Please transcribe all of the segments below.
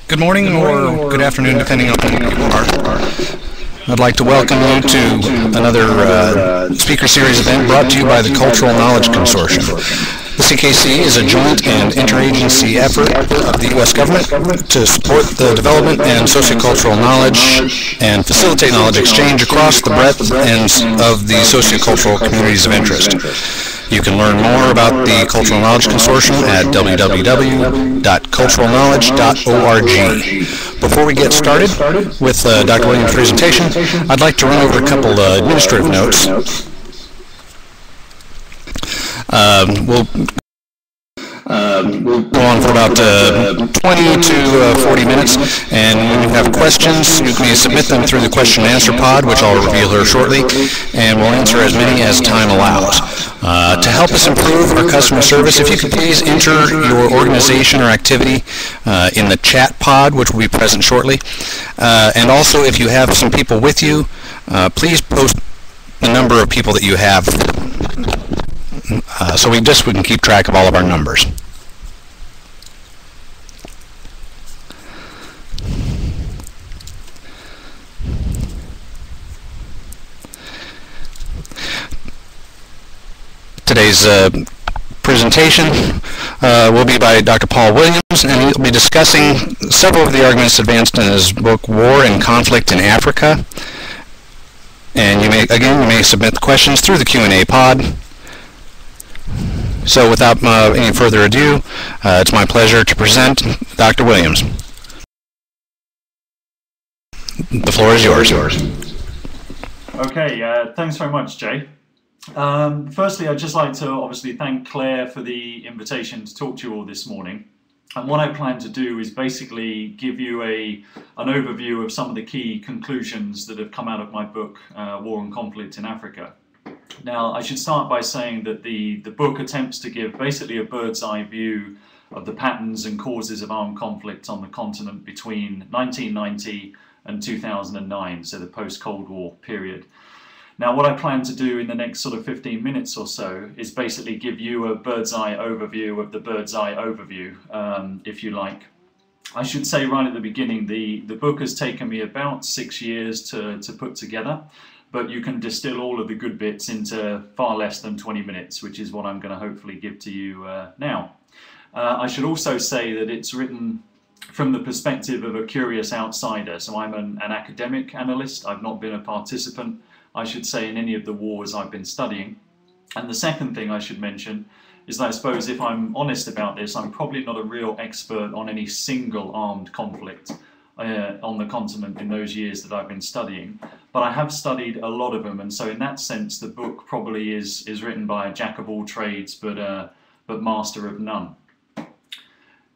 Good morning or good afternoon, depending on who you are. I'd like to welcome you to another speaker series event brought to you by the Cultural Knowledge Consortium. The CKC is a joint and interagency effort of the U.S. government to support the development and sociocultural knowledge and facilitate knowledge exchange across the breadth of the sociocultural communities of interest. You can learn more about the Cultural Knowledge Consortium at www.culturalknowledge.org. Before we get started with Dr. Williams' presentation, I'd like to run over a couple administrative notes. We'll go on for about 20 to 40 minutes, and when you have questions, you can submit them through the question and answer pod, which I'll reveal here shortly, and we'll answer as many as time allows. To help us improve our customer service, if you could please enter your organization or activity in the chat pod, which will be present shortly. And also, if you have some people with you, please post the number of people that you have so we can keep track of all of our numbers. Today's presentation will be by Dr. Paul Williams, and he'll be discussing several of the arguments advanced in his book, War and Conflict in Africa. And you may submit the questions through the Q&A pod. So without any further ado, it's my pleasure to present Dr. Williams. The floor is yours. Okay, thanks very much, Jay. Firstly, I'd just like to obviously thank Claire for the invitation to talk to you all this morning. And what I plan to do is basically give you an overview of some of the key conclusions that have come out of my book, War and Conflict in Africa. Now, I should start by saying that the book attempts to give basically a bird's eye view of the patterns and causes of armed conflict on the continent between 1990 and 2009, so the post-Cold War period. Now, what I plan to do in the next sort of 15 minutes or so is basically give you a bird's eye overview of the bird's eye overview, if you like. I should say right at the beginning, the book has taken me about 6 years to put together, but you can distill all of the good bits into far less than 20 minutes, which is what I'm going to hopefully give to you now. I should also say that it's written from the perspective of a curious outsider. So I'm an academic analyst. I've not been a participant, I should say, in any of the wars I've been studying. And the second thing I should mention is that I suppose if I'm honest about this, I'm probably not a real expert on any single armed conflict on the continent in those years that I've been studying, but I have studied a lot of them, and so in that sense the book probably is written by a jack of all trades but master of none.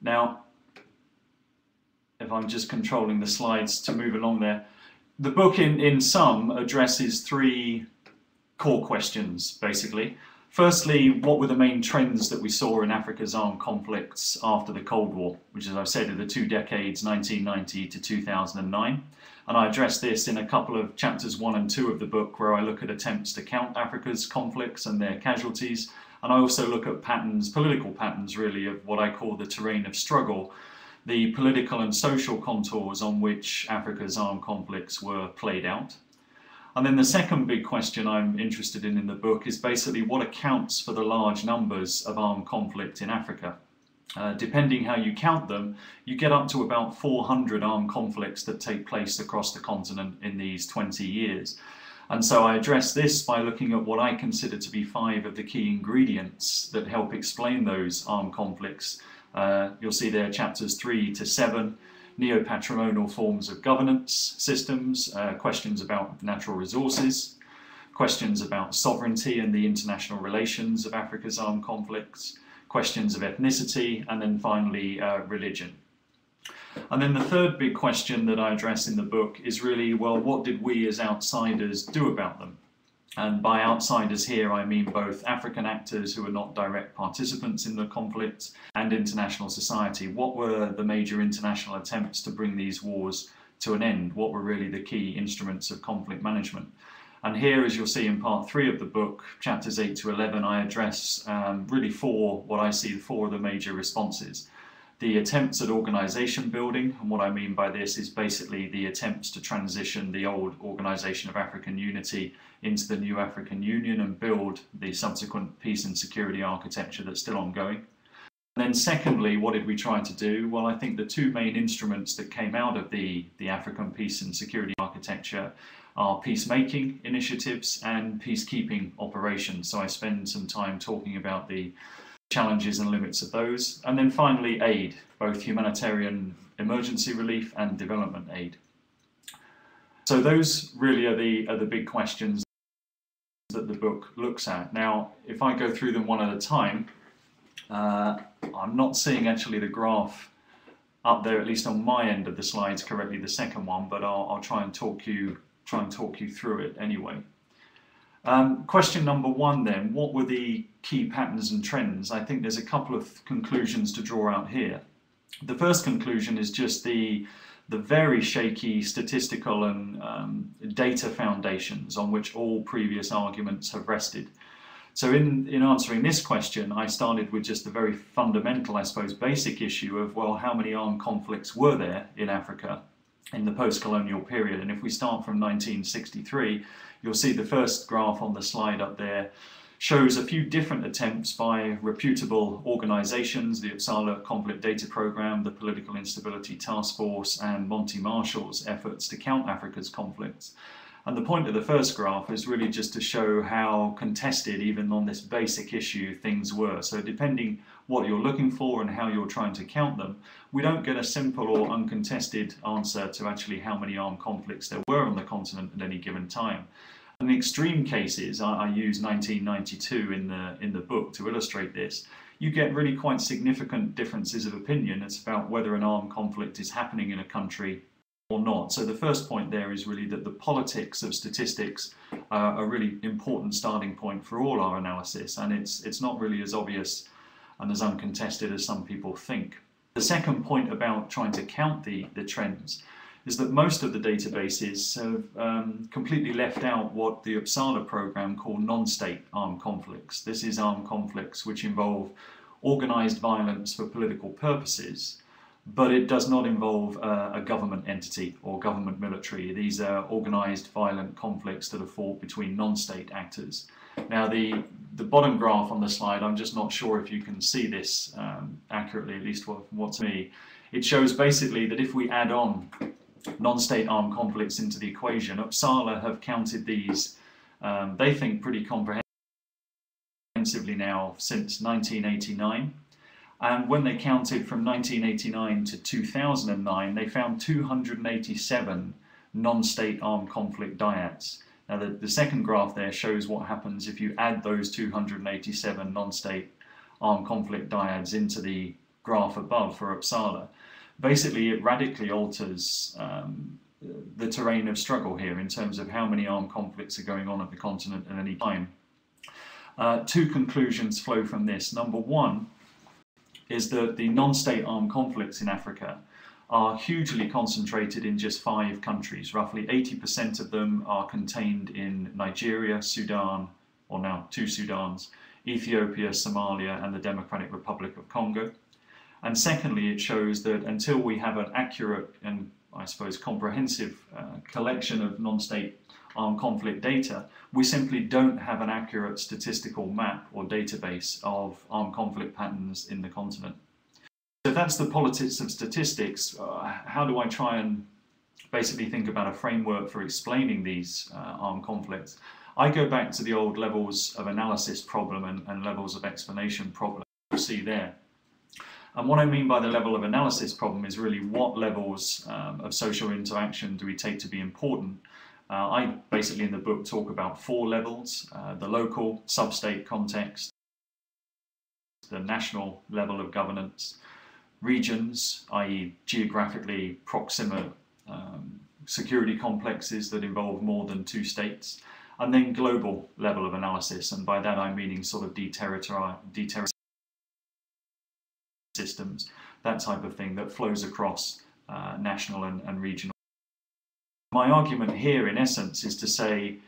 Now, if I'm just controlling the slides to move along there, the book in sum addresses three core questions basically. Firstly, what were the main trends that we saw in Africa's armed conflicts after the Cold War, which, as I've said, are the 2 decades, 1990 to 2009. And I address this in a couple of chapters 1 and 2 of the book, where I look at attempts to count Africa's conflicts and their casualties. And I also look at patterns, political patterns really, of what I call the terrain of struggle, the political and social contours on which Africa's armed conflicts were played out. And then the second big question I'm interested in the book is basically what accounts for the large numbers of armed conflict in Africa. Depending how you count them, you get up to about 400 armed conflicts that take place across the continent in these 20 years. And so I address this by looking at what I consider to be 5 of the key ingredients that help explain those armed conflicts. You'll see there chapters 3 to 7. Neo-patrimonial forms of governance systems, questions about natural resources, questions about sovereignty and the international relations of Africa's armed conflicts, questions of ethnicity, and then finally religion. And then the third big question that I address in the book is really, well, what did we as outsiders do about them? And by outsiders here, I mean both African actors who are not direct participants in the conflict and international society. What were the major international attempts to bring these wars to an end? What were really the key instruments of conflict management? And here, as you'll see in part 3 of the book, chapters 8 to 11, I address really what I see 4 of the major responses. the attempts at organisation building, and what I mean by this is basically the attempts to transition the old Organisation of African Unity into the new African Union and build the subsequent peace and security architecture that's still ongoing. And then secondly, what did we try to do? Well, I think the two main instruments that came out of the African peace and security architecture are peacemaking initiatives and peacekeeping operations. So I spend some time talking about the challenges and limits of those. And then finally, aid, both humanitarian emergency relief and development aid. So those really are the big questions that the book looks at. Now, if I go through them one at a time, I'm not seeing actually the graph up there, at least on my end of the slides correctly, the second one, but I'll try and talk you through it anyway. Question number one then, what were the key patterns and trends? I think there's a couple of conclusions to draw out here. The first conclusion is just the very shaky statistical and data foundations on which all previous arguments have rested. So in answering this question, I started with just the very fundamental, I suppose, basic issue of, well, how many armed conflicts were there in Africa in the post-colonial period? And if we start from 1963, you'll see the first graph on the slide up there shows a few different attempts by reputable organizations, the Uppsala Conflict Data Program, the Political Instability Task Force, and Monty Marshall's efforts to count Africa's conflicts. And the point of the first graph is really just to show how contested, even on this basic issue, things were. So depending what you're looking for and how you're trying to count them, we don't get a simple or uncontested answer to actually how many armed conflicts there were on the continent at any given time. In extreme cases, I use 1992 in the book to illustrate this, you get really quite significant differences of opinion. It's about whether an armed conflict is happening in a country or not. So the first point there is really that the politics of statistics are a really important starting point for all our analysis, and it's not really as obvious and as uncontested as some people think. The second point about trying to count the trends is that most of the databases have completely left out what the Uppsala program called non-state armed conflicts. This is armed conflicts which involve organized violence for political purposes, but it does not involve a government entity or government military. These are organized violent conflicts that are fought between non-state actors. Now the bottom graph on the slide, I'm just not sure if you can see this accurately, at least what's me. It shows basically that if we add on non-state armed conflicts into the equation, Uppsala have counted these, they think, pretty comprehensively now since 1989. And when they counted from 1989 to 2009, they found 287 non-state armed conflict dyads. Now the second graph there shows what happens if you add those 287 non-state armed conflict dyads into the graph above for Uppsala. Basically, it radically alters the terrain of struggle here in terms of how many armed conflicts are going on at the continent at any time. Two conclusions flow from this. Number one is that the non-state armed conflicts in Africa are hugely concentrated in just 5 countries. Roughly 80% of them are contained in Nigeria, Sudan, or now 2 Sudans, Ethiopia, Somalia, and the Democratic Republic of Congo. And secondly, it shows that until we have an accurate and, I suppose, comprehensive collection of non-state armed conflict data, we simply don't have an accurate statistical map or database of armed conflict patterns in the continent. So that's the politics of statistics. How do I try and basically think about a framework for explaining these armed conflicts? I go back to the old levels of analysis problem and levels of explanation problem you'll see there. And what I mean by the level of analysis problem is really what levels of social interaction do we take to be important. I basically in the book talk about 4 levels: the local, sub-state context, the national level of governance, regions, i.e. geographically proximate security complexes that involve more than 2 states, and then global level of analysis, and by that I'm meaning sort of deterrence systems, that type of thing that flows across national and regional. My argument here, in essence, is to say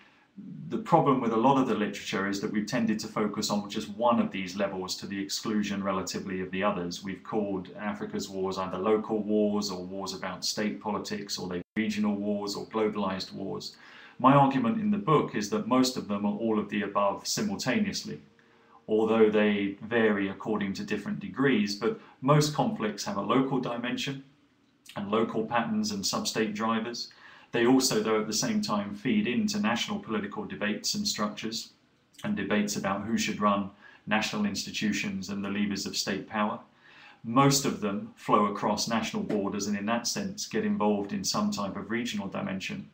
The problem with a lot of the literature is that we've tended to focus on just one of these levels to the exclusion relatively of the others. We've called Africa's wars either local wars or wars about state politics, or they regional wars or globalized wars. My argument in the book is that most of them are all of the above simultaneously, although they vary according to different degrees. But most conflicts have a local dimension and local patterns and sub-state drivers. They also, though, at the same time feed into national political debates and structures, and debates about who should run national institutions and the levers of state power. Most of them flow across national borders and in that sense get involved in some type of regional dimension.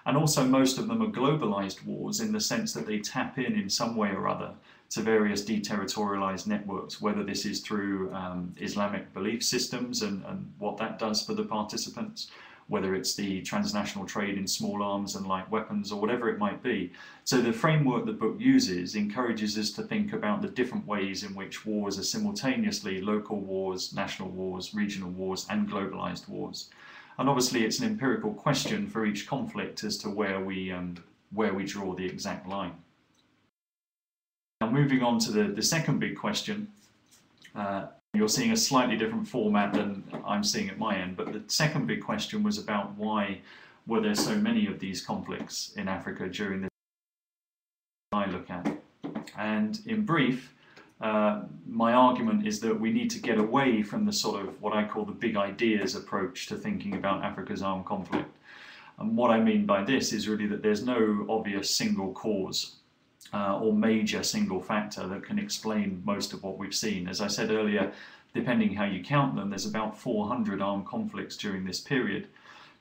And also most of them are globalized wars in the sense that they tap in some way or other to various deterritorialized networks, whether this is through Islamic belief systems and what that does for the participants, whether it's the transnational trade in small arms and light weapons, or whatever it might be. So the framework the book uses encourages us to think about the different ways in which wars are simultaneously local wars, national wars, regional wars, and globalized wars. And obviously it's an empirical question for each conflict as to where we draw the exact line. Now moving on to the second big question, you're seeing a slightly different format than I'm seeing at my end, but the second big question was about why were there so many of these conflicts in Africa during the I look at. And in brief, my argument is that we need to get away from the sort of what I call the big ideas approach to thinking about Africa's armed conflict. And what I mean by this is really that there's no obvious single cause or major single factor that can explain most of what we've seen. As I said earlier, depending how you count them, there's about 400 armed conflicts during this period.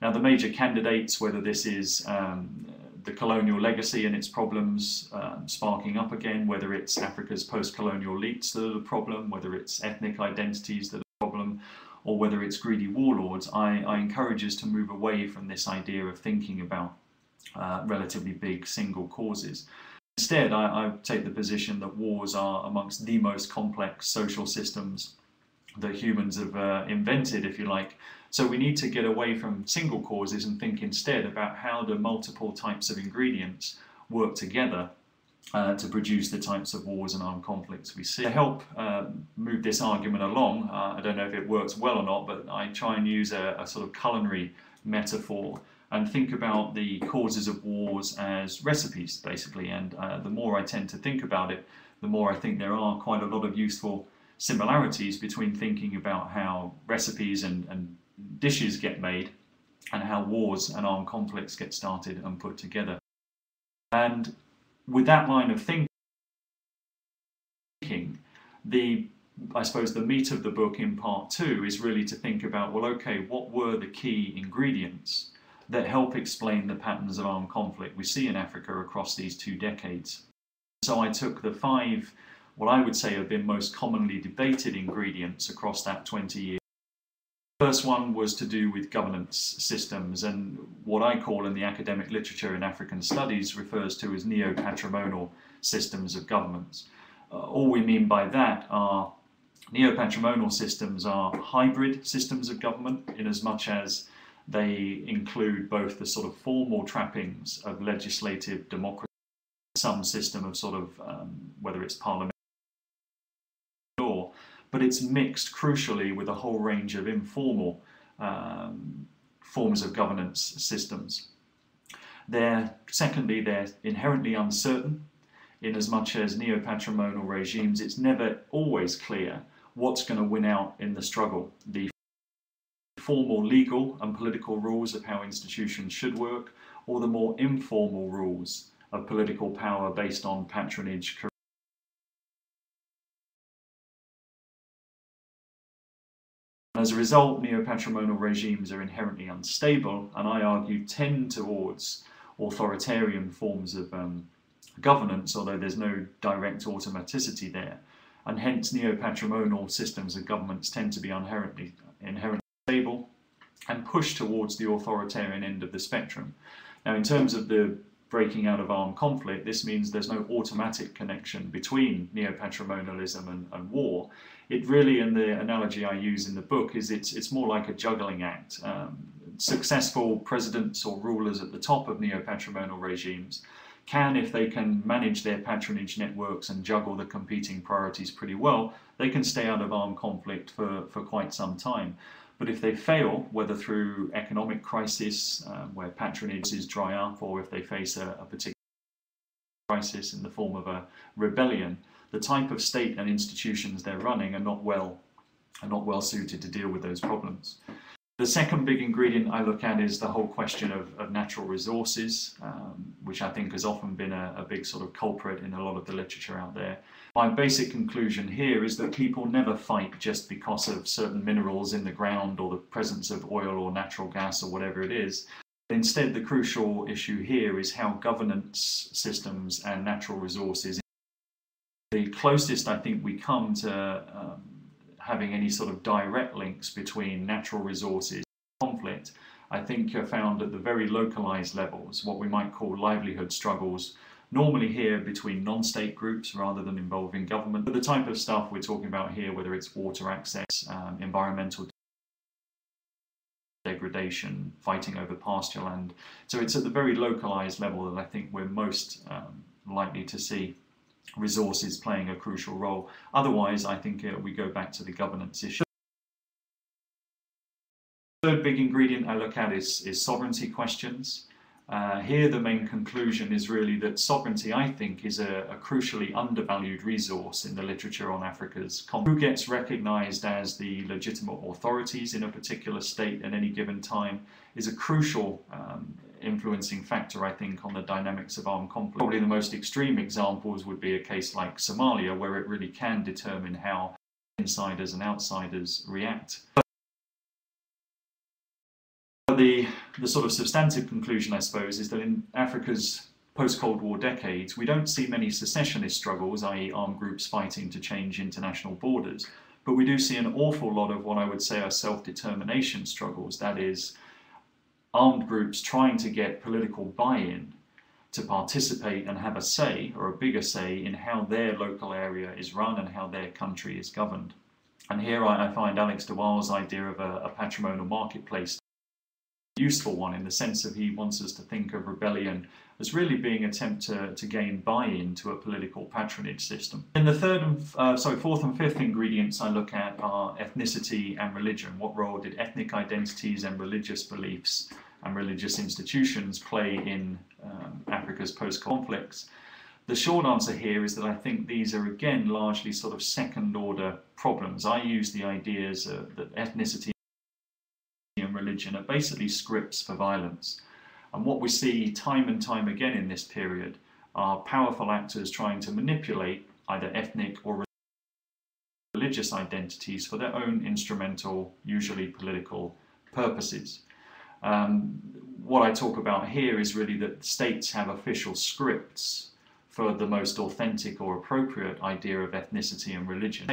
Now the major candidates, whether this is the colonial legacy and its problems sparking up again, whether it's Africa's post-colonial elites that are the problem, whether it's ethnic identities that are the problem, or whether it's greedy warlords, I encourage us to move away from this idea of thinking about relatively big single causes. Instead, I take the position that wars are amongst the most complex social systems that humans have invented, if you like. So we need to get away from single causes and think instead about how the multiple types of ingredients work together to produce the types of wars and armed conflicts we see. To help move this argument along, I don't know if it works well or not, but I try and use a sort of culinary metaphor and think about the causes of wars as recipes, basically. And the more I tend to think about it, the more I think there are quite a lot of useful similarities between thinking about how recipes and dishes get made and how wars and armed conflicts get started and put together. And with that line of thinking, I suppose the meat of the book in part 2 is really to think about, well, okay, what were the key ingredients that help explain the patterns of armed conflict we see in Africa across these 2 decades. So I took the 5, what I would say have been most commonly debated ingredients across that 20 years. The first one was to do with governance systems, and what I call in the academic literature in African studies refers to as neo-patrimonial systems of governments. All we mean by that are neo-patrimonial systems are hybrid systems of government, in as much as they include both the sort of formal trappings of legislative democracy, some system of sort of, whether it's parliamentary law, but it's mixed crucially with a whole range of informal forms of governance systems. Secondly, they're inherently uncertain, in as much as neo-patrimonial regimes, it's never always clear what's going to win out in the struggle. The formal legal and political rules of how institutions should work, or the more informal rules of political power based on patronage. As a result, neo-patrimonial regimes are inherently unstable, and I argue tend towards authoritarian forms of governance, although there's no direct automaticity there, and hence neo-patrimonial systems of governments tend to be inherently stable and push towards the authoritarian end of the spectrum. Now, in terms of the breaking out of armed conflict, this means there's no automatic connection between neo-patrimonialism and war. It really, in the analogy I use in the book, is it's more like a juggling act. Successful presidents or rulers at the top of neo-patrimonial regimes if they can manage their patronage networks and juggle the competing priorities pretty well, they can stay out of armed conflict for quite some time. But if they fail, whether through economic crisis, where patronage is dry up, or if they face a particular crisis in the form of a rebellion, the type of state and institutions they're running are not well suited to deal with those problems. The second big ingredient I look at is the whole question of natural resources, which I think has often been a big sort of culprit in a lot of the literature out there. My basic conclusion here is that people never fight just because of certain minerals in the ground or the presence of oil or natural gas or whatever it is. Instead, the crucial issue here is how governance systems and natural resources, the closest I think we come to having any sort of direct links between natural resources and conflict, I think are found at the very localized levels, what we might call livelihood struggles, normally here between non-state groups rather than involving government. But the type of stuff we're talking about here, whether it's water access, environmental degradation, fighting over pasture land. So it's at the very localized level that I think we're most likely to see resources playing a crucial role. Otherwise, I think we go back to the governance issue. The third big ingredient I look at is sovereignty questions. Here the main conclusion is really that sovereignty, I think, is a crucially undervalued resource in the literature on Africa's conflict. Who gets recognized as the legitimate authorities in a particular state at any given time is a crucial influencing factor, I think, on the dynamics of armed conflict. Probably the most extreme examples would be a case like Somalia, where it really can determine how insiders and outsiders react. The sort of substantive conclusion, I suppose, is that in Africa's post-Cold War decades, we don't see many secessionist struggles, i.e. armed groups fighting to change international borders, but we do see an awful lot of what I would say are self-determination struggles, that is, armed groups trying to get political buy-in to participate and have a say, or a bigger say, in how their local area is run and how their country is governed. And here I find Alex de Waal's idea of a patrimonial marketplace a useful one, in the sense that he wants us to think of rebellion as really being an attempt to gain buy-in to a political patronage system. And the fourth and fifth ingredients I look at are ethnicity and religion. What role did ethnic identities and religious beliefs and religious institutions play in Africa's post-conflicts? The short answer here is that I think these are again largely sort of second-order problems. I use the ideas that ethnicity and religion are basically scripts for violence. And what we see time and time again in this period are powerful actors trying to manipulate either ethnic or religious identities for their own instrumental, usually political purposes. What I talk about here is really that states have official scripts for the most authentic or appropriate idea of ethnicity and religion.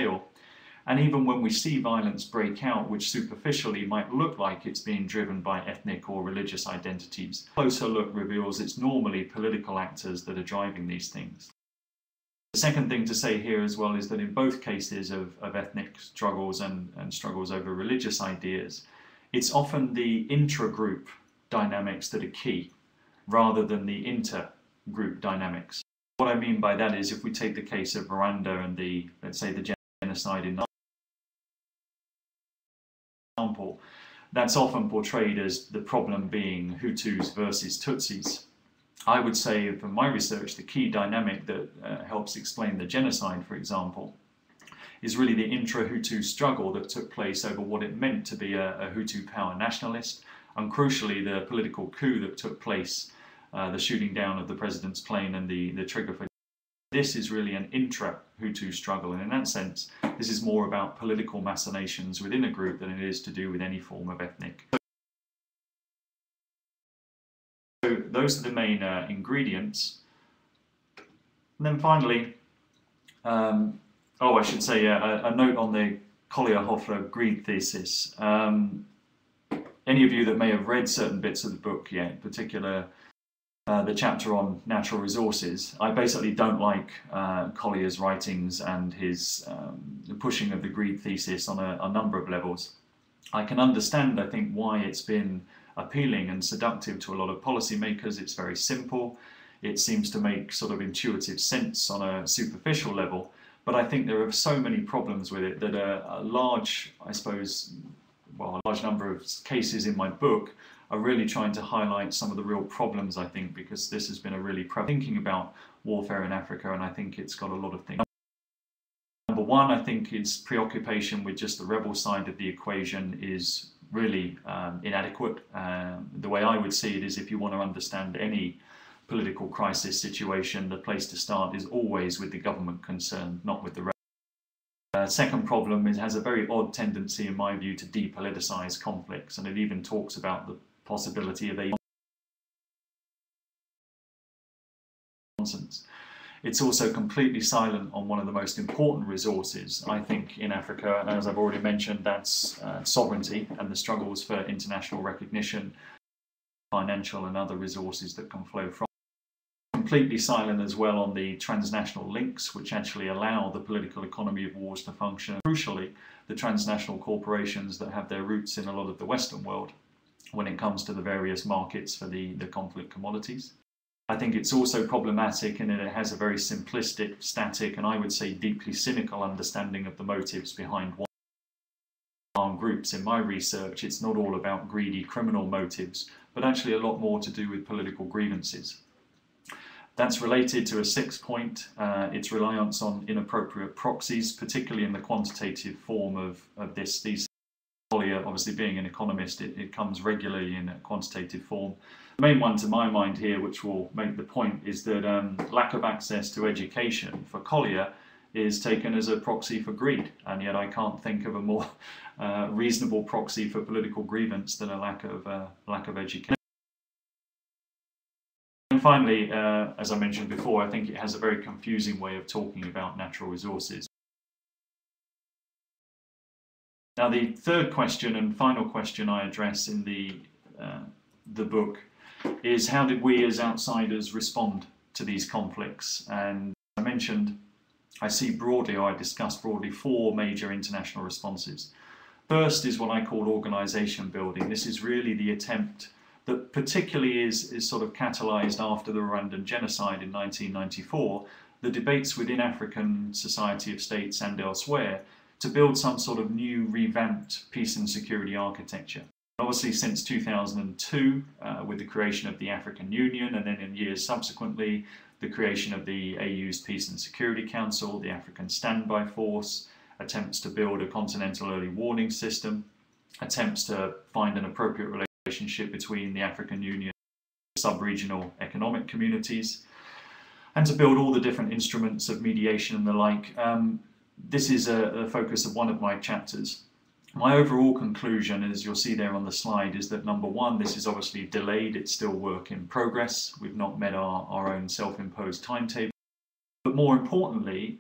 And even when we see violence break out, which superficially might look like it's being driven by ethnic or religious identities, a closer look reveals it's normally political actors that are driving these things. The second thing to say here as well is that in both cases of ethnic struggles and struggles over religious ideas, it's often the intra-group dynamics that are key, rather than the inter-group dynamics. What I mean by that is, if we take the case of Rwanda and let's say the genocide in example, that's often portrayed as the problem being Hutus versus Tutsis. I would say, from my research, the key dynamic that helps explain the genocide, for example, is really the intra-Hutu struggle that took place over what it meant to be a Hutu power nationalist, and crucially the political coup that took place, the shooting down of the president's plane and the trigger for this is really an intra-Hutu struggle, and in that sense this is more about political machinations within a group than it is to do with any form of ethnic. So those are the main ingredients. And then finally, I should say a note on the Collier-Hoffler-Greed thesis. Any of you that may have read certain bits of the book yet, in particular the chapter on natural resources, I basically don't like Collier's writings and his pushing of the greed thesis on a number of levels. I can understand, I think, why it's been appealing and seductive to a lot of policymakers. It's very simple. it seems to make sort of intuitive sense on a superficial level. But I think there are so many problems with it that a large, I suppose, well, a large number of cases in my book are really trying to highlight some of the real problems, I think, because this has been a really thinking about warfare in Africa, and I think it's got a lot of things. Number one, I think its preoccupation with just the rebel side of the equation is really inadequate. The way I would see it is, if you want to understand any political crisis situation, the place to start is always with the government concerned, not with the rebels. Second problem is, has a very odd tendency, in my view, to depoliticize conflicts, and it even talks about the possibility of a nonsense. It's also completely silent on one of the most important resources, I think, in Africa, and as I've already mentioned, that's sovereignty and the struggles for international recognition, financial and other resources that can flow from. Completely silent as well on the transnational links which actually allow the political economy of wars to function. Crucially, the transnational corporations that have their roots in a lot of the Western world when it comes to the various markets for the conflict commodities. I think it's also problematic in that it has a very simplistic, static, and I would say deeply cynical understanding of the motives behind armed groups. In my research, it's not all about greedy criminal motives, but actually a lot more to do with political grievances. That's related to a sixth point, its reliance on inappropriate proxies, particularly in the quantitative form of this thesis. Colliers, obviously being an economist, it comes regularly in a quantitative form. The main one to my mind here, which will make the point, is that lack of access to education for Colliers is taken as a proxy for greed, and yet I can't think of a more reasonable proxy for political grievance than a lack of education. And finally, as I mentioned before, I think it has a very confusing way of talking about natural resources. Now, the third question and final question I address in the book is, how did we as outsiders respond to these conflicts? And as I mentioned, I see broadly, or I discuss broadly, four major international responses. First is what I call organisation building. This is really the attempt that particularly is sort of catalysed after the Rwandan genocide in 1994, the debates within African Society of States and elsewhere to build some sort of new revamped peace and security architecture. Obviously since 2002, with the creation of the African Union, and then in years subsequently, the creation of the AU's Peace and Security Council, the African Standby Force, attempts to build a continental early warning system, attempts to find an appropriate relationship between the African Union and sub-regional economic communities, and to build all the different instruments of mediation and the like. This is a focus of one of my chapters. My overall conclusion, as you'll see there on the slide, is that number one, this is obviously delayed, it's still work in progress, we've not met our own self-imposed timetable. But more importantly,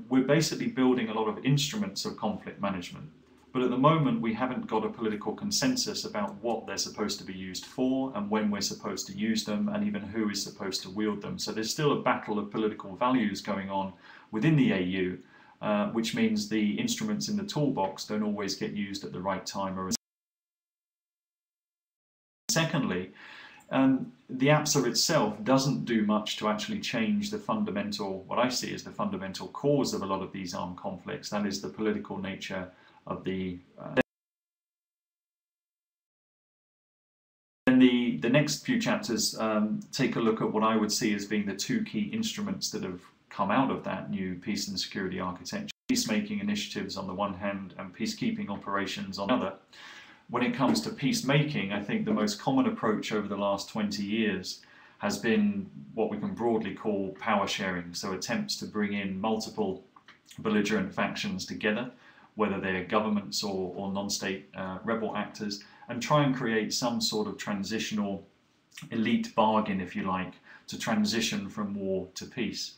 we're basically building a lot of instruments of conflict management. But at the moment, we haven't got a political consensus about what they're supposed to be used for and when we're supposed to use them and even who is supposed to wield them. So there's still a battle of political values going on within the AU. Which means the instruments in the toolbox don't always get used at the right time. Secondly, the APSA itself doesn't do much to actually change the fundamental, what I see as the fundamental cause of a lot of these armed conflicts, that is the political nature of the... And the next few chapters take a look at what I would see as being the two key instruments that have come out of that new peace and security architecture. Peacemaking initiatives on the one hand and peacekeeping operations on the other. When it comes to peacemaking, I think the most common approach over the last 20 years has been what we can broadly call power sharing, so attempts to bring in multiple belligerent factions together, whether they're governments or non-state rebel actors, and try and create some sort of transitional elite bargain, if you like, to transition from war to peace.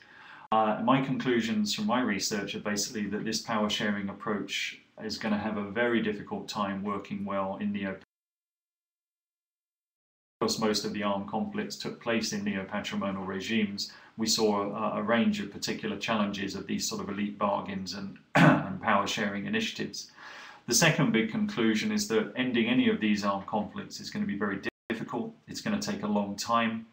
My conclusions from my research are basically that this power sharing approach is going to have a very difficult time working well in neo. Because most of the armed conflicts took place in neo-patrimonial regimes, we saw a range of particular challenges of these sort of elite bargains and, and power sharing initiatives. The second big conclusion is that ending any of these armed conflicts is going to be very difficult. It's going to take a long time.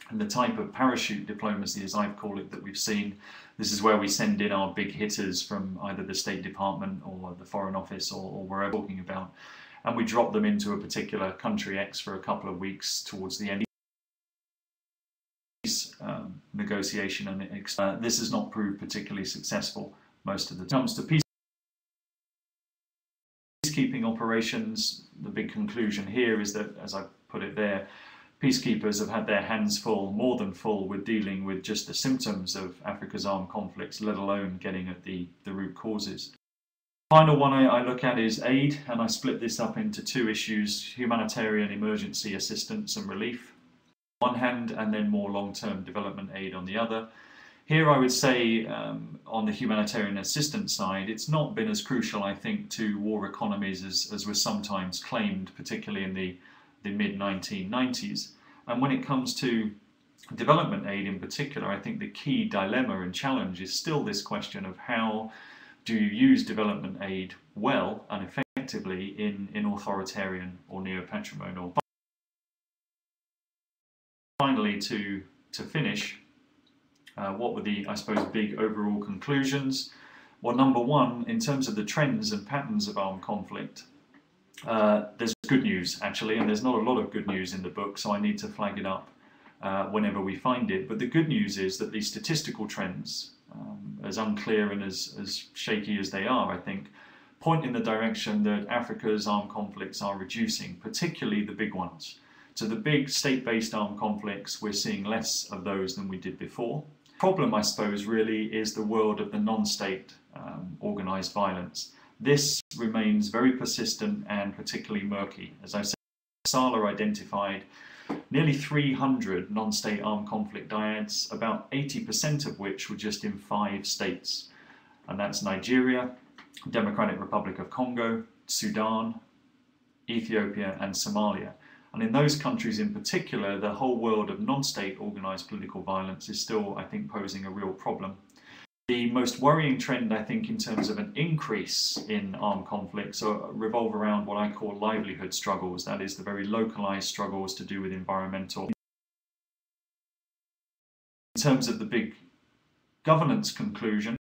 And the type of parachute diplomacy, as I've called it, that we've seen, this is where we send in our big hitters from either the State Department or the Foreign Office or wherever we're talking about, and we drop them into a particular country X for a couple of weeks towards the end. Negotiation, and this has not proved particularly successful most of the time. When it comes to peacekeeping operations, the big conclusion here is that, as I put it there, peacekeepers have had their hands full, more than full, with dealing with just the symptoms of Africa's armed conflicts, let alone getting at the root causes. The final one I look at is aid, and I split this up into two issues: humanitarian emergency assistance and relief on one hand, and then more long-term development aid on the other. Here I would say on the humanitarian assistance side, it's not been as crucial, I think, to war economies as was sometimes claimed, particularly in the mid-1990s. And when it comes to development aid in particular, I think the key dilemma and challenge is still this question of how do you use development aid well and effectively in authoritarian or neo-patrimonial. Finally, to finish, what were the, I suppose, big overall conclusions? Well, number one, in terms of the trends and patterns of armed conflict, there's good news, actually, and there's not a lot of good news in the book, so I need to flag it up whenever we find it. But the good news is that these statistical trends, as unclear and as shaky as they are, I think, point in the direction that Africa's armed conflicts are reducing, particularly the big ones. So the big state-based armed conflicts, we're seeing less of those than we did before. The problem, I suppose, really is the world of the non-state organised violence. This remains very persistent and particularly murky. As I said, SALA identified nearly 300 non-state armed conflict dyads, about 80% of which were just in 5 states. And that's Nigeria, Democratic Republic of Congo, Sudan, Ethiopia and Somalia. And in those countries in particular, the whole world of non-state organised political violence is still, I think, posing a real problem. The most worrying trend, I think, in terms of an increase in armed conflicts revolve around what I call livelihood struggles. That is, the very localised struggles to do with environmental. In terms of the big governance conclusion,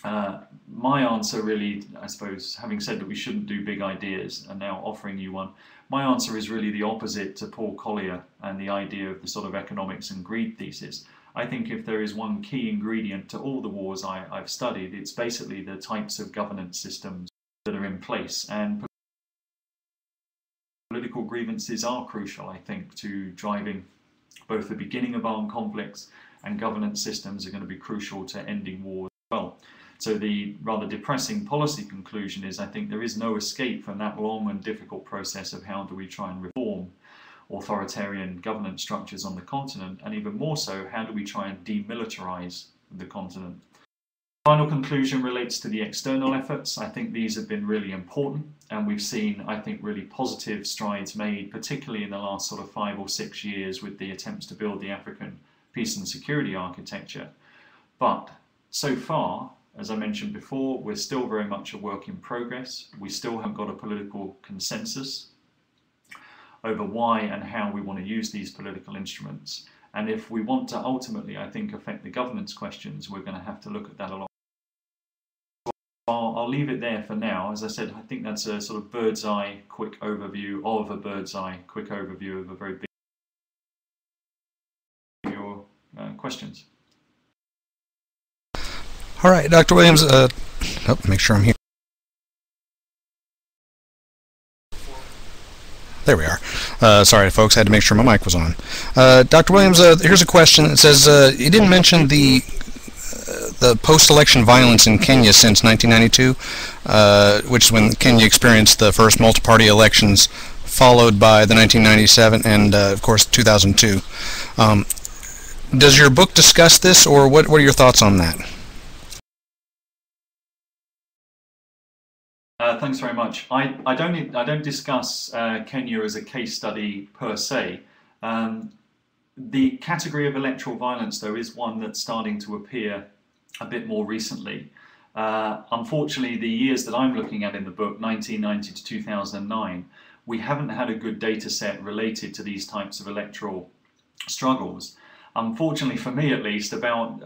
my answer really, I suppose, having said that we shouldn't do big ideas and now offering you one, my answer is really the opposite to Paul Collier and the idea of the sort of economics and greed thesis. I think if there is one key ingredient to all the wars I've studied, it's basically the types of governance systems that are in place. And political grievances are crucial, I think, to driving both the beginning of armed conflicts, and governance systems are going to be crucial to ending wars as well. So the rather depressing policy conclusion is I think there is no escape from that long and difficult process of how do we try and reform authoritarian governance structures on the continent, and even more so, how do we try and demilitarize the continent. Final conclusion relates to the external efforts. I think these have been really important, and we've seen, I think, really positive strides made, particularly in the last sort of 5 or 6 years with the attempts to build the African peace and security architecture. But so far, as I mentioned before, we're still very much a work in progress. We still haven't got a political consensus over why and how we want to use these political instruments. And if we want to ultimately, I think, affect the governance questions, we're going to have to look at that a lot. I'll leave it there for now. As I said, I think that's a sort of bird's eye quick overview of a bird's eye quick overview of a very big your questions. All right, Dr. Williams, make sure I'm here. There we are. Sorry, folks, I had to make sure my mic was on. Dr. Williams, here's a question that says, you didn't mention the post-election violence in Kenya since 1992, which is when Kenya experienced the first multi-party elections, followed by the 1997 and, of course, 2002. Does your book discuss this, or what are your thoughts on that? Thanks very much. I don't discuss Kenya as a case study per se. The category of electoral violence, though, is one that's starting to appear a bit more recently. Unfortunately, the years that I'm looking at in the book, 1990 to 2009, we haven't had a good data set related to these types of electoral struggles. Unfortunately for me at least, about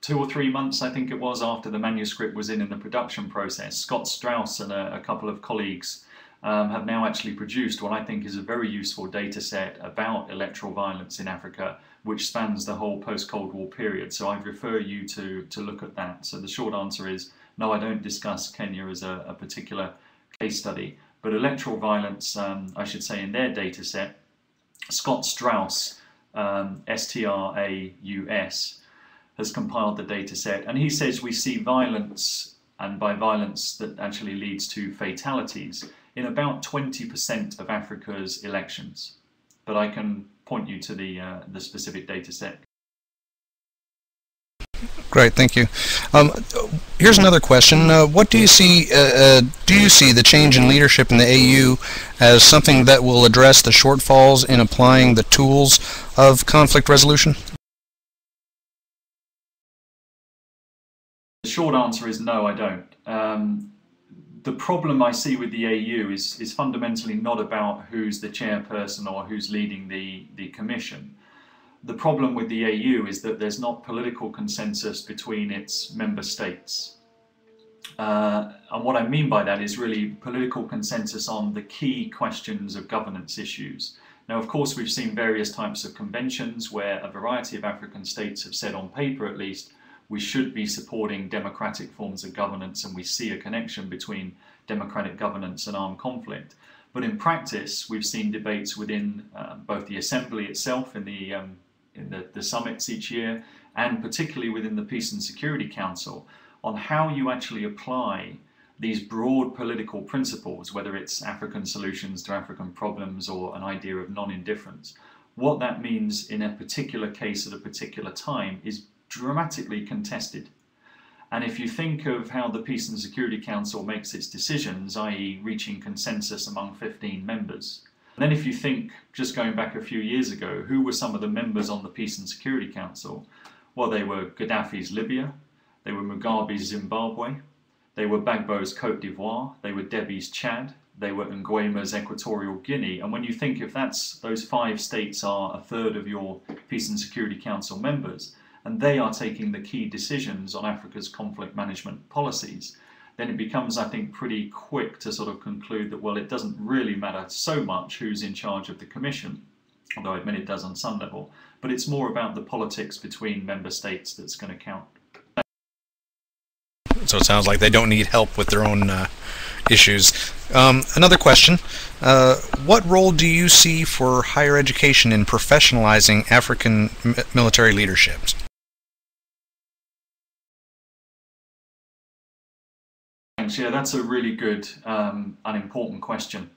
2 or 3 months I think it was after the manuscript was in the production process, Scott Strauss and a couple of colleagues have now actually produced what I think is a very useful data set about electoral violence in Africa, which spans the whole post-Cold War period. So I'd refer you to look at that. So the short answer is no, I don't discuss Kenya as a particular case study, but electoral violence, I should say, in their data set, Scott Strauss, S-T-R-A-U-S, has compiled the data set, and he says we see violence, and by violence that actually leads to fatalities, in about 20% of Africa's elections. But I can point you to the specific data set. Great, thank you. Here's another question. What do you see? Do you see the change in leadership in the AU as something that will address the shortfalls in applying the tools of conflict resolution? The short answer is no, I don't. The problem I see with the AU is fundamentally not about who's the chairperson or who's leading the commission. The problem with the AU is that there's not political consensus between its member states. And what I mean by that is really political consensus on the key questions of governance issues. Now, of course, we've seen various types of conventions where a variety of African states have said, on paper at least, we should be supporting democratic forms of governance, and we see a connection between democratic governance and armed conflict. But in practice, we've seen debates within both the Assembly itself in the summits each year, and particularly within the Peace and Security Council, on how you actually apply these broad political principles, whether it's African solutions to African problems or an idea of non-indifference. What that means in a particular case at a particular time is dramatically contested. And if you think of how the Peace and Security Council makes its decisions, i.e. reaching consensus among 15 members, and then if you think, just going back a few years ago, who were some of the members on the Peace and Security Council? Well, they were Gaddafi's Libya, they were Mugabe's Zimbabwe, they were Gbagbo's Cote d'Ivoire, they were Debby's Chad, they were Nguema's Equatorial Guinea. And when you think if those 5 states are a third of your Peace and Security Council members, and they are taking the key decisions on Africa's conflict management policies, then it becomes, I think, pretty quick to sort of conclude that, well, it doesn't really matter so much who's in charge of the Commission, although I admit it does on some level, but it's more about the politics between member states that's going to count. So it sounds like they don't need help with their own issues. Another question, what role do you see for higher education in professionalizing African military leaderships? Yeah, that's a really good and important question.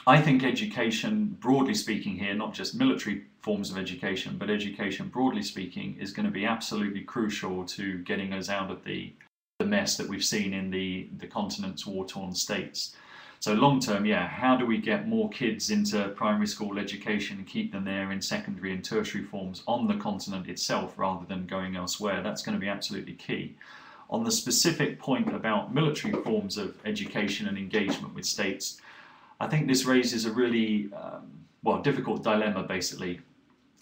I think education, broadly speaking here, not just military forms of education, but education broadly speaking, is going to be absolutely crucial to getting us out of the mess that we've seen in the continent's war-torn states. So long term, yeah, how do we get more kids into primary school education and keep them there in secondary and tertiary forms on the continent itself rather than going elsewhere? That's going to be absolutely key. On the specific point about military forms of education and engagement with states, I think this raises a really, difficult dilemma, basically.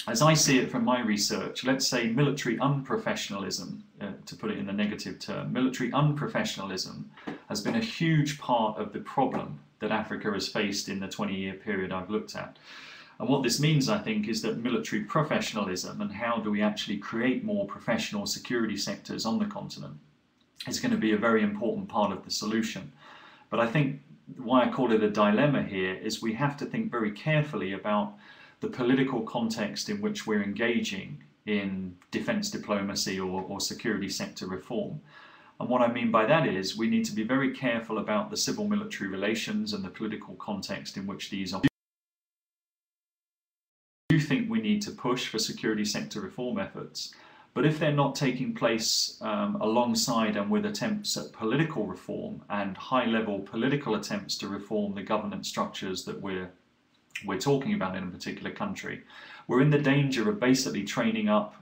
As I see it from my research, let's say military unprofessionalism, to put it in the negative term, military unprofessionalism has been a huge part of the problem that Africa has faced in the 20-year period I've looked at. And what this means, I think, is that military professionalism and how do we actually create more professional security sectors on the continent is going to be a very important part of the solution. But I think why I call it a dilemma here is we have to think very carefully about the political context in which we're engaging in defense diplomacy or security sector reform. And what I mean by that is we need to be very careful about the civil-military relations and the political context in which these are. I do think we need to push for security sector reform efforts, but if they're not taking place alongside and with attempts at political reform and high-level political attempts to reform the governance structures that we're talking about in a particular country, we're in the danger of basically training up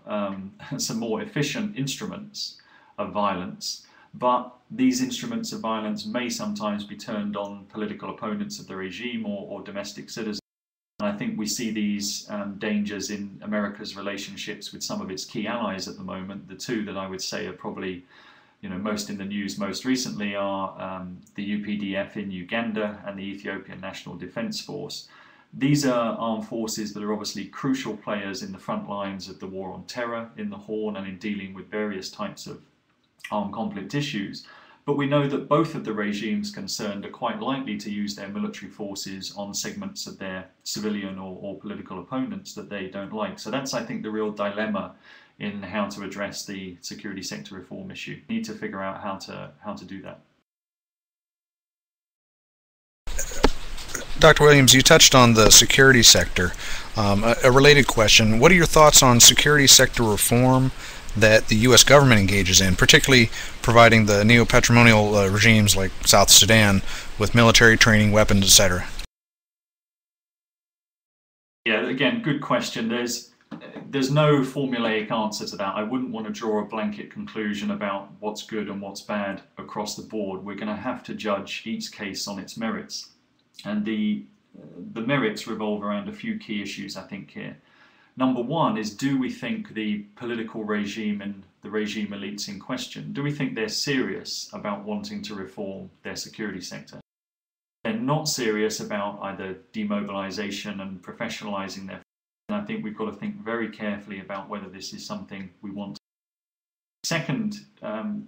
some more efficient instruments of violence, but these instruments of violence may sometimes be turned on political opponents of the regime or domestic citizens. And I think we see these dangers in America's relationships with some of its key allies at the moment. The two that I would say are probably most in the news most recently are the UPDF in Uganda and the Ethiopian National Defence Force. These are armed forces that are obviously crucial players in the front lines of the war on terror in the Horn and in dealing with various types of armed conflict issues. But we know that both of the regimes concerned are quite likely to use their military forces on segments of their civilian or political opponents that they don't like. So that's, I think, the real dilemma in how to address the security sector reform issue. We need to figure out how to do that. Dr. Williams, you touched on the security sector. A related question, what are your thoughts on security sector reform that the U.S. government engages in, particularly providing the neo-patrimonial regimes like South Sudan with military training, weapons, etc.? Yeah, again, good question. There's no formulaic answer to that. I wouldn't want to draw a blanket conclusion about what's good and what's bad across the board. We're going to have to judge each case on its merits. And the merits revolve around a few key issues, I think, here. Number one is, do we think the political regime and the regime elites in question, do we think they're serious about wanting to reform their security sector? They're not serious about either demobilization and professionalizing their. And I think we've got to think very carefully about whether this is something we want. Second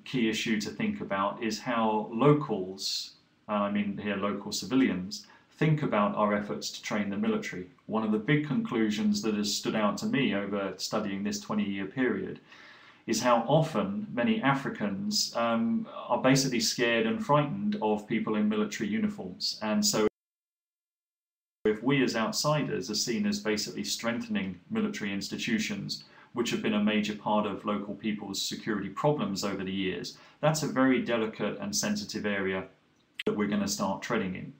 key issue to think about is how locals, I mean here local civilians, think about our efforts to train the military. One of the big conclusions that has stood out to me over studying this 20-year period is how often many Africans are basically scared and frightened of people in military uniforms. And so if we as outsiders are seen as basically strengthening military institutions, which have been a major part of local people's security problems over the years, that's a very delicate and sensitive area that we're going to start treading in.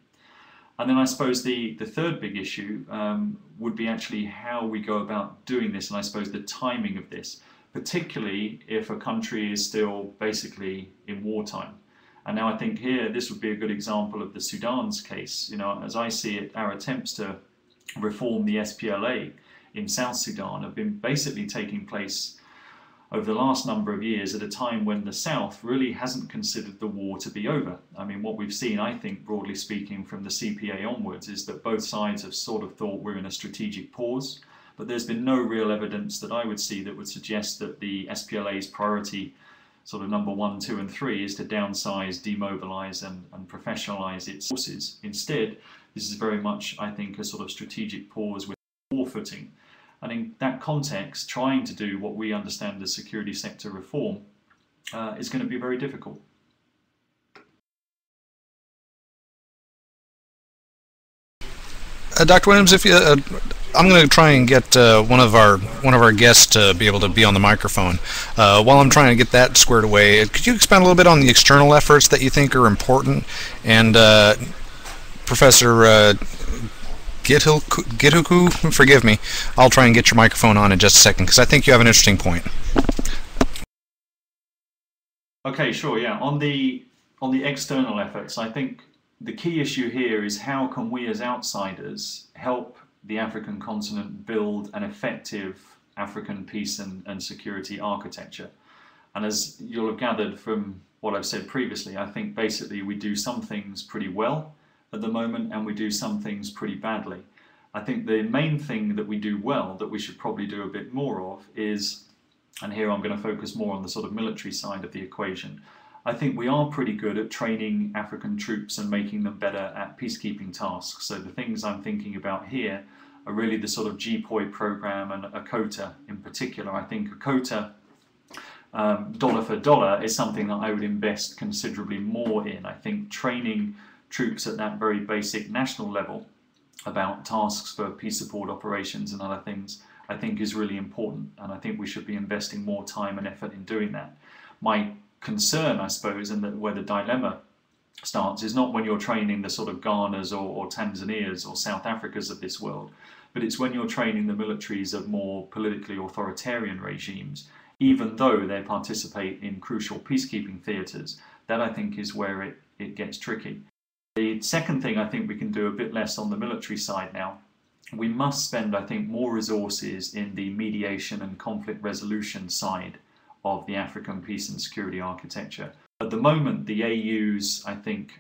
And then I suppose the third big issue would be actually how we go about doing this, and I suppose the timing of this, particularly if a country is still basically in wartime. And now I think here this would be a good example of the Sudan's case. As I see it, our attempts to reform the SPLA in South Sudan have been basically taking place over the last number of years at a time when the South really hasn't considered the war to be over. I mean, what we've seen, I think, broadly speaking, from the CPA onwards, is that both sides have sort of thought we're in a strategic pause, but there's been no real evidence that I would see that would suggest that the SPLA's priority, sort of number 1, 2, and 3, is to downsize, demobilize, and professionalize its forces. Instead, this is very much, I think, a sort of strategic pause with forfeiting. And in that context, trying to do what we understand as security sector reform is going to be very difficult. Dr. Williams, if you, I'm going to try and get one of our guests to be able to be on the microphone. While I'm trying to get that squared away, could you expand a little bit on the external efforts that you think are important? And Professor Githuku, forgive me, I'll try and get your microphone on in just a second because I think you have an interesting point. Okay, sure, yeah. On the external efforts, I think the key issue here is how can we as outsiders help the African continent build an effective African peace and security architecture. And as you'll have gathered from what I've said previously, I think basically we do some things pretty well at the moment and we do some things pretty badly. I think the main thing that we do well that we should probably do a bit more of is, and here I'm going to focus more on the sort of military side of the equation, I think we are pretty good at training African troops and making them better at peacekeeping tasks. So the things I'm thinking about here are really the sort of GPOI program and ACOTA in particular. I think ACOTA, dollar for dollar, is something that I would invest considerably more in. I think training troops at that very basic national level about tasks for peace support operations and other things, I think is really important, and I think we should be investing more time and effort in doing that. My concern, I suppose, and where the dilemma starts is not when you're training the sort of Ghanas or Tanzanias or South Africas of this world, but it's when you're training the militaries of more politically authoritarian regimes, even though they participate in crucial peacekeeping theatres. That, I think, is where it gets tricky. The second thing I think we can do a bit less on the military side now we must spend, I think, more resources in the mediation and conflict resolution side of the African peace and security architecture. At the moment, the AU's, I think,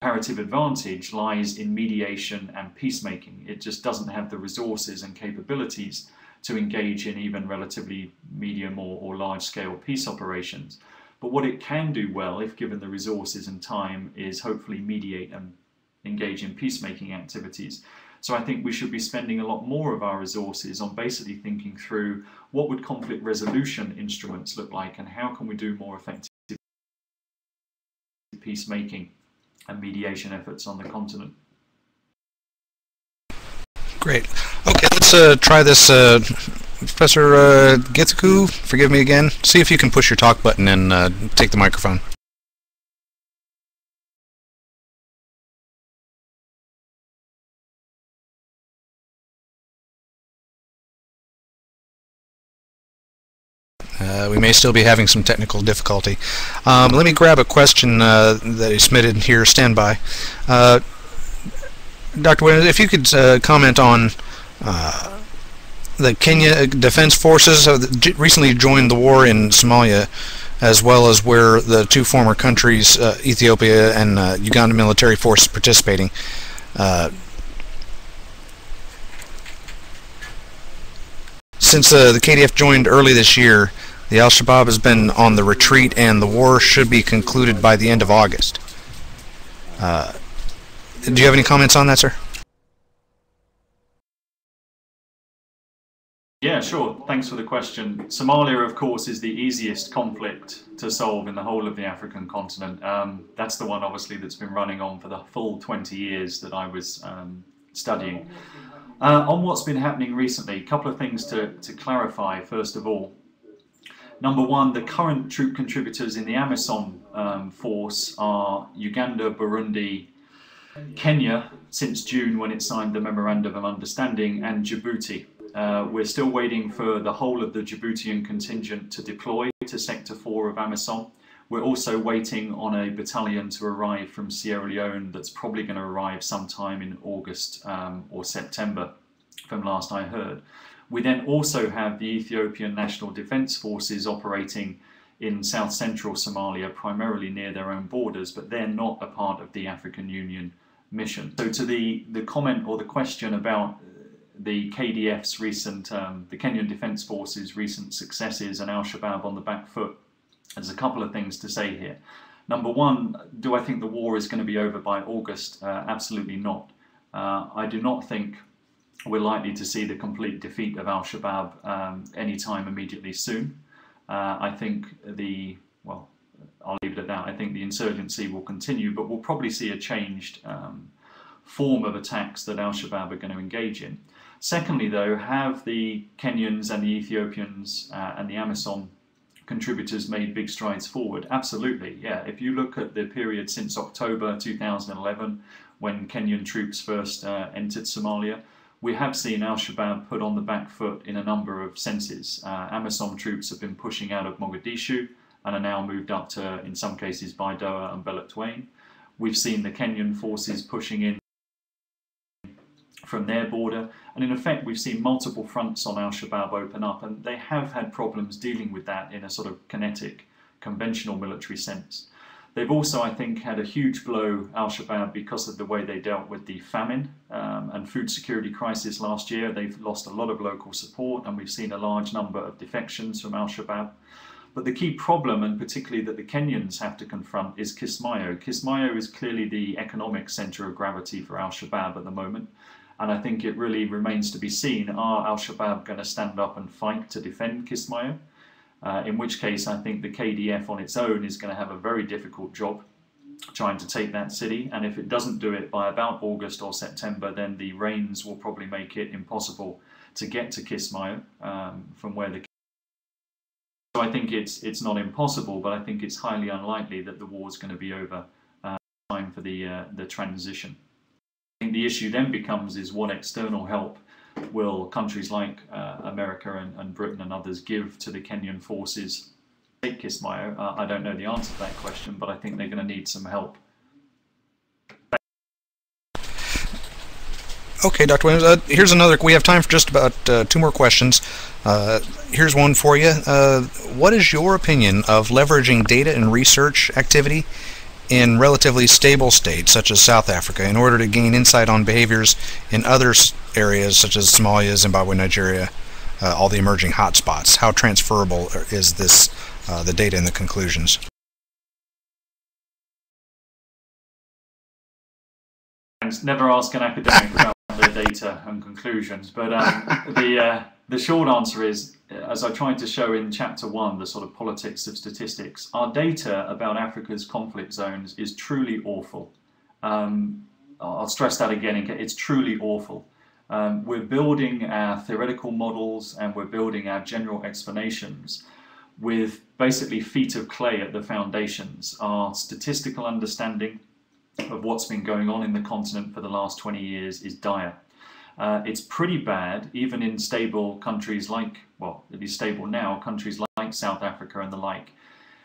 comparative advantage lies in mediation and peacemaking. It just doesn't have the resources and capabilities to engage in even relatively medium or large-scale peace operations. But what it can do well, if given the resources and time, is hopefully mediate and engage in peacemaking activities. So I think we should be spending a lot more of our resources on basically thinking through what would conflict resolution instruments look like and how can we do more effective peacemaking and mediation efforts on the continent. Great. Okay, let's try this. Professor Githiku, forgive me again. See if you can push your talk button and take the microphone. We may still be having some technical difficulty. Let me grab a question that is submitted here. Stand by. Dr. Williams, if you could comment on the Kenya Defense Forces recently joined the war in Somalia, as well as where the two former countries, Ethiopia and Uganda military forces, participating. Since the KDF joined early this year, the Al-Shabaab has been on the retreat and the war should be concluded by the end of August. Do you have any comments on that, sir? Yeah, sure. Thanks for the question. Somalia, of course, is the easiest conflict to solve in the whole of the African continent. That's the one, obviously, that's been running on for the full 20 years that I was studying. On what's been happening recently, a couple of things to clarify, first of all. Number one, the current troop contributors in the AMISOM force are Uganda, Burundi, Kenya, since June when it signed the Memorandum of Understanding, and Djibouti. We're still waiting for the whole of the Djiboutian contingent to deploy to Sector 4 of AMISOM. We're also waiting on a battalion to arrive from Sierra Leone that's probably going to arrive sometime in August or September, from last I heard. We then also have the Ethiopian National Defense Forces operating in south-central Somalia, primarily near their own borders, but they're not a part of the African Union mission. So to the comment or the question about the KDF's recent, the Kenyan Defense Forces' recent successes and Al-Shabaab on the back foot, there's a couple of things to say here. Number one, do I think the war is going to be over by August? Absolutely not. I do not think we're likely to see the complete defeat of Al-Shabaab anytime immediately soon. I think I'll leave it at that. I think the insurgency will continue, but we'll probably see a changed form of attacks that Al-Shabaab are going to engage in. Secondly, though, have the Kenyans and the Ethiopians and the AMISOM contributors made big strides forward? Absolutely, yeah. If you look at the period since October 2011, when Kenyan troops first entered Somalia, we have seen Al-Shabaab put on the back foot in a number of senses. AMISOM troops have been pushing out of Mogadishu and are now moved up to, in some cases, Baidoa and Beledweyne. We've seen the Kenyan forces pushing in from their border, and in effect we've seen multiple fronts on Al-Shabaab open up, and they have had problems dealing with that in a sort of kinetic, conventional military sense. They've also, I think, had a huge blow, Al-Shabaab, because of the way they dealt with the famine and food security crisis last year. They've lost a lot of local support, and we've seen a large number of defections from Al-Shabaab. But the key problem, and particularly that the Kenyans have to confront, is Kismayo. Kismayo is clearly the economic centre of gravity for Al-Shabaab at the moment. And I think it really remains to be seen, are Al-Shabaab going to stand up and fight to defend Kismayo? In which case I think the KDF on its own is going to have a very difficult job trying to take that city. And if it doesn't do it by about August or September, then the rains will probably make it impossible to get to Kismayo from where the... So I think it's not impossible, but I think it's highly unlikely that the war is going to be over time for the transition. I think the issue then becomes is what external help will countries like America and Britain and others give to the Kenyan forces to take Kismayo? I don't know the answer to that question, but I think they're going to need some help. Okay, Dr. Williams, here's another. We have time for just about two more questions. Here's one for you. What is your opinion of leveraging data and research activity in relatively stable states such as South Africa in order to gain insight on behaviors in other areas such as Somalia, Zimbabwe, Nigeria, all the emerging hotspots? How transferable is this, the data and the conclusions? Never ask an academic about their data and conclusions, but the short answer is, as I tried to show in chapter 1, the sort of politics of statistics, our data about Africa's conflict zones is truly awful. I'll stress that again, it's truly awful. We're building our theoretical models and we're building our general explanations with basically feet of clay at the foundations. Our statistical understanding of what's been going on in the continent for the last 20 years is dire. It's pretty bad, even in stable countries like, well, it is stable now, countries like South Africa and the like.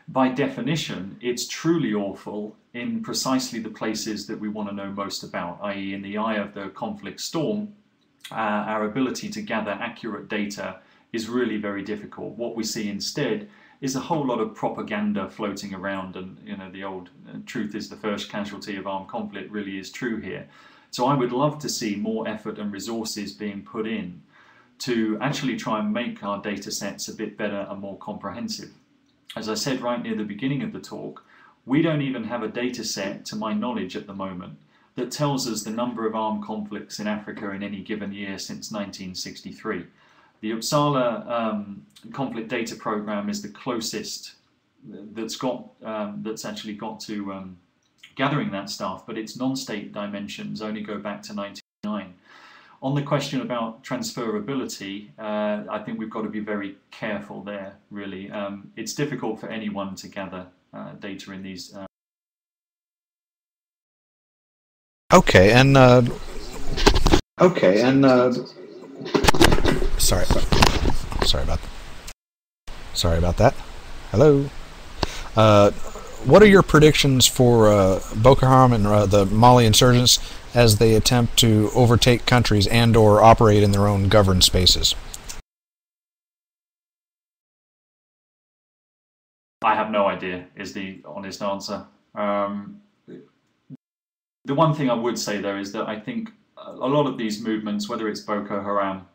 By definition, it's truly awful in precisely the places that we want to know most about, i.e. in the eye of the conflict storm, our ability to gather accurate data is really very difficult. What we see instead is a whole lot of propaganda floating around, and the old truth is the first casualty of armed conflict really is true here. So I would love to see more effort and resources being put in to actually try and make our data sets a bit better and more comprehensive. As I said right near the beginning of the talk, we don't even have a data set, to my knowledge at the moment, that tells us the number of armed conflicts in Africa in any given year since 1963. The Uppsala conflict data program is the closest that's actually got to gathering that stuff, but its non-state dimensions only go back to 1999. On the question about transferability, I think we've got to be very careful there, really. It's difficult for anyone to gather data in these. Okay, and sorry about that. Hello. What are your predictions for Boko Haram and the Mali insurgents as they attempt to overtake countries and/or operate in their own governed spaces? I have no idea, is the honest answer. The one thing I would say, though, is that I think a lot of these movements, whether it's Boko Haram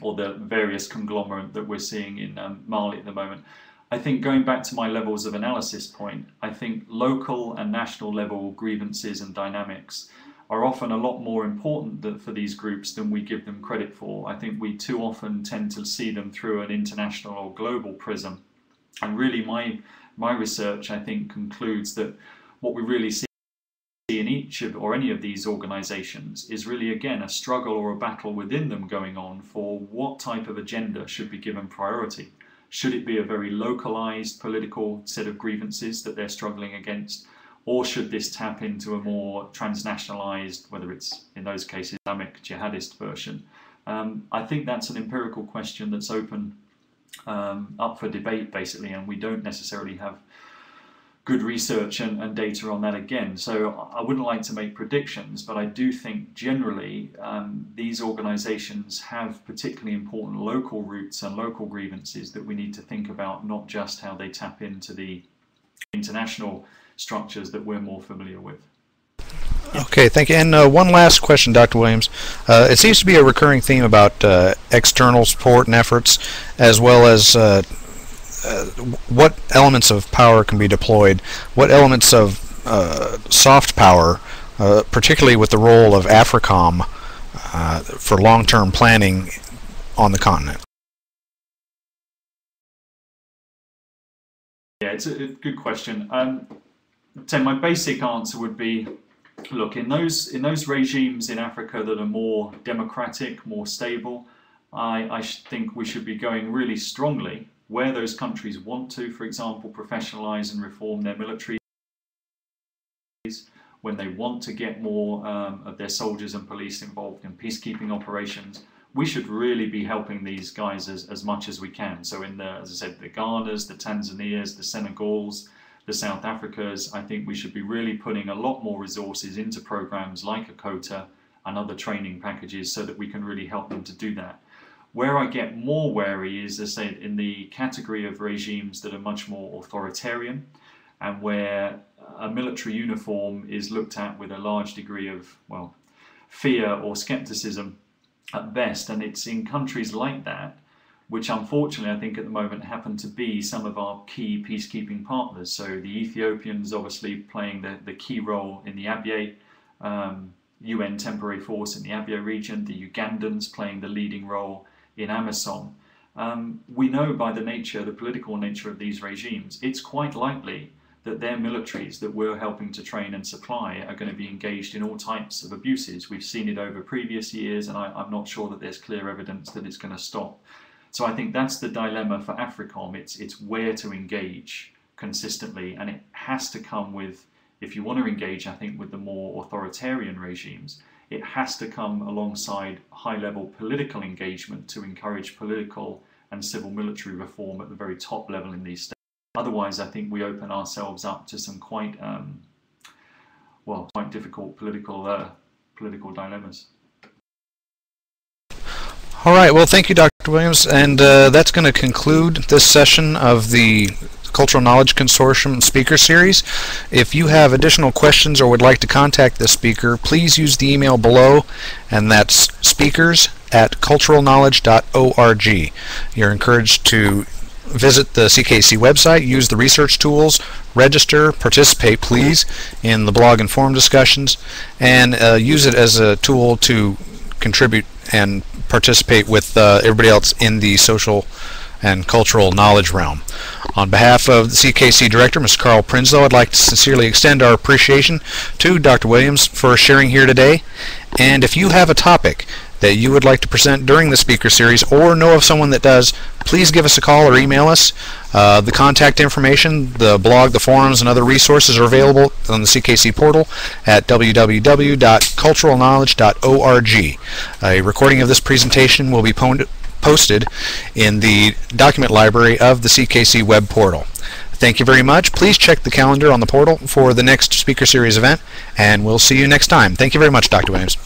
or the various conglomerate that we're seeing in Mali at the moment, I think going back to my levels of analysis point, I think local and national level grievances and dynamics are often a lot more important for these groups than we give them credit for. I think we too often tend to see them through an international or global prism. And really my research, I think, concludes that what we really see in each of or any of these organizations is really, again, a struggle or a battle within them going on for what type of agenda should be given priority. Should it be a very localized political set of grievances that they're struggling against, or should this tap into a more transnationalized, whether it's in those cases Islamic jihadist version? I think that's an empirical question that's open up for debate, basically, and we don't necessarily have good research and data on that again. So I wouldn't like to make predictions, but I do think generally these organizations have particularly important local roots and local grievances that we need to think about, not just how they tap into the international structures that we're more familiar with. Okay, thank you. And one last question, Dr. Williams. It seems to be a recurring theme about external support and efforts, as well as what elements of power can be deployed, what elements of soft power, particularly with the role of AFRICOM for long-term planning on the continent. Yeah, it's a good question. So my basic answer would be, look, in those regimes in Africa that are more democratic, more stable, I think we should be going really strongly where those countries want to, for example, professionalize and reform their militaries, when they want to get more of their soldiers and police involved in peacekeeping operations. We should really be helping these guys as much as we can. So in the, as I said, the Ghanas, the Tanzanias, the Senegals, the South Africas, I think we should be really putting a lot more resources into programs like a quota and other training packages so that we can really help them to do that. Where I get more wary is, as I said, in the category of regimes that are much more authoritarian, and where a military uniform is looked at with a large degree of, well, fear or skepticism at best. And it's in countries like that, which unfortunately I think at the moment happen to be some of our key peacekeeping partners. So the Ethiopians obviously playing the key role in the Abyei, UN temporary force in the Abyei region, the Ugandans playing the leading role in AMISOM. We know by the political nature of these regimes, it's quite likely that their militaries that we're helping to train and supply are going to be engaged in all types of abuses. We've seen it over previous years, and I'm not sure that there's clear evidence that it's going to stop. So I think that's the dilemma for AFRICOM. It's where to engage consistently, and it has to come with, if you want to engage, I think, with the more authoritarian regimes, it has to come alongside high-level political engagement to encourage political and civil military reform at the very top level in these states. Otherwise, I think we open ourselves up to some quite difficult political dilemmas. All right, well, thank you, Dr. Williams, and that's going to conclude this session of the Cultural Knowledge Consortium Speaker Series. If you have additional questions or would like to contact the speaker, please use the email below, and that's speakers@culturalknowledge.org. You're encouraged to visit the CKC website, use the research tools, register, participate, please, in the blog and forum discussions, and use it as a tool to contribute and participate with everybody else in the social and cultural knowledge realm. On behalf of the CKC Director, Mr. Carl Prinsloo, I'd like to sincerely extend our appreciation to Dr. Williams for sharing here today. And if you have a topic that you would like to present during the speaker series or know of someone that does, please give us a call or email us. The contact information, the blog, the forums, and other resources are available on the CKC portal at www.culturalknowledge.org. A recording of this presentation will be posted in the document library of the CKC web portal. Thank you very much. Please check the calendar on the portal for the next speaker series event, and we'll see you next time. Thank you very much, Dr. Williams.